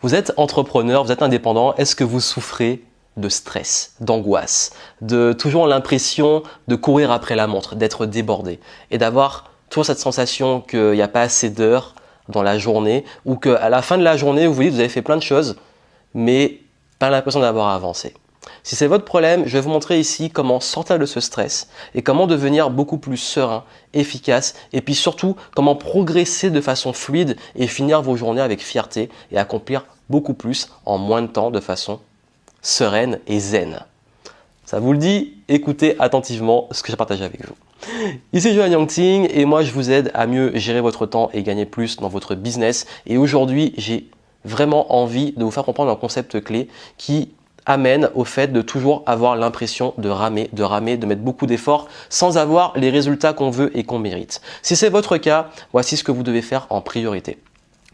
Vous êtes entrepreneur, vous êtes indépendant, est-ce que vous souffrez de stress, d'angoisse, de toujours l'impression de courir après la montre, d'être débordé et d'avoir toujours cette sensation qu'il n'y a pas assez d'heures dans la journée ou qu'à la fin de la journée, vous vous dites que vous avez fait plein de choses, mais pas l'impression d'avoir avancé. Si c'est votre problème, je vais vous montrer ici comment sortir de ce stress et comment devenir beaucoup plus serein, efficace et puis surtout comment progresser de façon fluide et finir vos journées avec fierté et accomplir beaucoup plus en moins de temps de façon sereine et zen. Ça vous le dit, écoutez attentivement ce que j'ai partagé avec vous. Ici Johan Yangting et moi je vous aide à mieux gérer votre temps et gagner plus dans votre business. Et aujourd'hui, j'ai vraiment envie de vous faire comprendre un concept clé qui amène au fait de toujours avoir l'impression de ramer, de mettre beaucoup d'efforts sans avoir les résultats qu'on veut et qu'on mérite. Si c'est votre cas, voici ce que vous devez faire en priorité.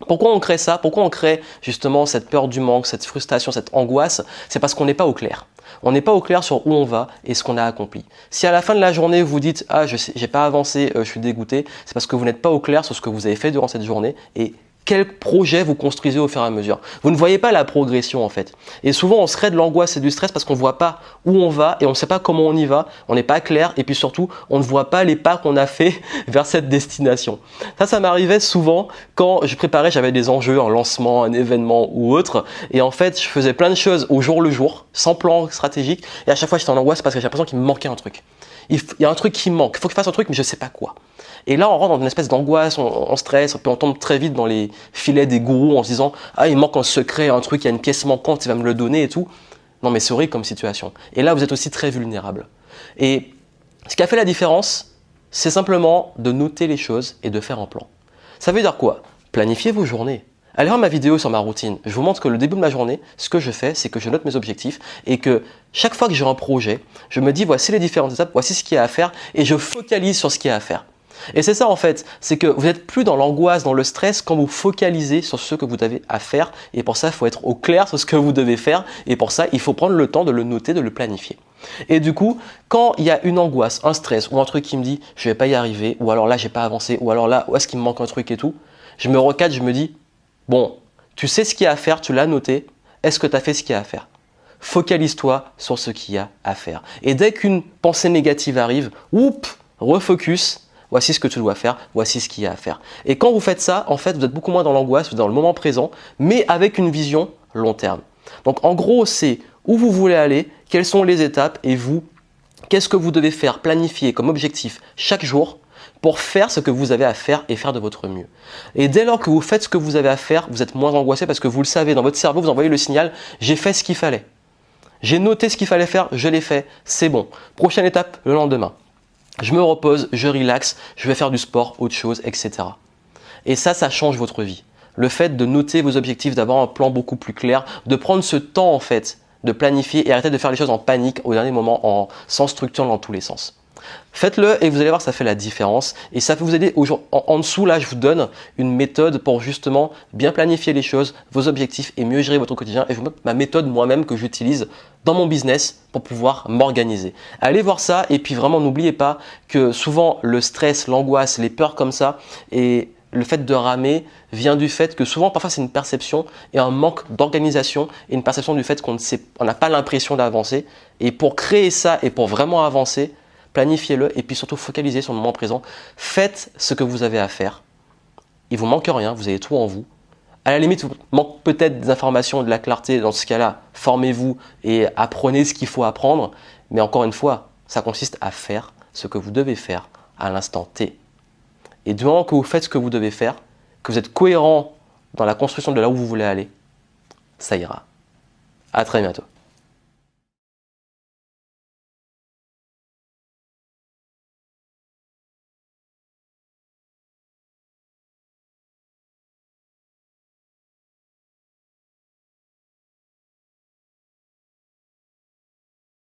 Pourquoi on crée ça? Pourquoi on crée justement cette peur du manque, cette frustration, cette angoisse? C'est parce qu'on n'est pas au clair. On n'est pas au clair sur où on va et ce qu'on a accompli. Si à la fin de la journée, vous dites « Ah, j'ai pas avancé, je suis dégoûté », c'est parce que vous n'êtes pas au clair sur ce que vous avez fait durant cette journée et quel projet vous construisez au fur et à mesure. Vous ne voyez pas la progression en fait. Et souvent, on se crée de l'angoisse et du stress parce qu'on ne voit pas où on va et on ne sait pas comment on y va. On n'est pas clair et puis surtout, on ne voit pas les pas qu'on a fait vers cette destination. Ça m'arrivait souvent quand je préparais, j'avais des enjeux, un lancement, un événement ou autre. Et en fait, je faisais plein de choses au jour le jour, sans plan stratégique. Et à chaque fois, j'étais en angoisse parce que j'ai l'impression qu'il me manquait un truc. Il y a un truc qui me manque. Il faut que je fasse un truc, mais je ne sais pas quoi. Et là, on rentre dans une espèce d'angoisse, on stresse, puis on tombe très vite dans les filets des gourous en se disant « Ah, il manque un secret, un truc, il y a une pièce manquante, il va me le donner et tout. » Non, mais c'est horrible comme situation. Et là, vous êtes aussi très vulnérable. Et ce qui a fait la différence, c'est simplement de noter les choses et de faire un plan. Ça veut dire quoi? Planifiez vos journées. Allez voir ma vidéo sur ma routine. Je vous montre que le début de ma journée, ce que je fais, c'est que je note mes objectifs et que chaque fois que j'ai un projet, je me dis voici les différentes étapes, voici ce qu'il y a à faire et je focalise sur ce qu'il y a à faire. Et c'est ça en fait, c'est que vous n'êtes plus dans l'angoisse, dans le stress quand vous focalisez sur ce que vous avez à faire. Et pour ça, il faut être au clair sur ce que vous devez faire. Et pour ça, il faut prendre le temps de le noter, de le planifier. Et du coup, quand il y a une angoisse, un stress ou un truc qui me dit je ne vais pas y arriver, ou alors là, je n'ai pas avancé, ou alors là, où est-ce qu'il me manque un truc et tout, je me recadre, je me dis bon, tu sais ce qu'il y a à faire, tu l'as noté, est-ce que tu as fait ce qu'il y a à faire? Focalise-toi sur ce qu'il y a à faire. Et dès qu'une pensée négative arrive, refocus. Voici ce que tu dois faire, voici ce qu'il y a à faire. Et quand vous faites ça, en fait, vous êtes beaucoup moins dans l'angoisse, vous êtes dans le moment présent, mais avec une vision long terme. Donc en gros, c'est où vous voulez aller, quelles sont les étapes et vous, qu'est-ce que vous devez faire, planifier comme objectif chaque jour pour faire ce que vous avez à faire et faire de votre mieux. Et dès lors que vous faites ce que vous avez à faire, vous êtes moins angoissé parce que vous le savez, dans votre cerveau, vous envoyez le signal « j'ai fait ce qu'il fallait ». J'ai noté ce qu'il fallait faire, je l'ai fait, c'est bon. Prochaine étape, le lendemain. Je me repose, je relaxe, je vais faire du sport, autre chose, etc. Et ça change votre vie. Le fait de noter vos objectifs, d'avoir un plan beaucoup plus clair, de prendre ce temps en fait, de planifier et arrêter de faire les choses en panique au dernier moment, sans structure dans tous les sens. Faites-le et vous allez voir que ça fait la différence et ça peut vous aider. En dessous, là, je vous donne une méthode pour justement bien planifier les choses, vos objectifs et mieux gérer votre quotidien. Et je vous montre ma méthode moi-même que j'utilise dans mon business pour pouvoir m'organiser. Allez voir ça et puis vraiment n'oubliez pas que souvent le stress, l'angoisse, les peurs comme ça et le fait de ramer vient du fait que souvent, parfois, c'est une perception et un manque d'organisation et une perception du fait qu'on n'a pas l'impression d'avancer. Et pour créer ça et pour vraiment avancer, planifiez-le et puis surtout focalisez sur le moment présent. Faites ce que vous avez à faire. Il ne vous manque rien, vous avez tout en vous. À la limite, il vous manque peut-être des informations, de la clarté. Dans ce cas-là, formez-vous et apprenez ce qu'il faut apprendre. Mais encore une fois, ça consiste à faire ce que vous devez faire à l'instant T. Et du moment que vous faites ce que vous devez faire, que vous êtes cohérent dans la construction de là où vous voulez aller, ça ira. À très bientôt.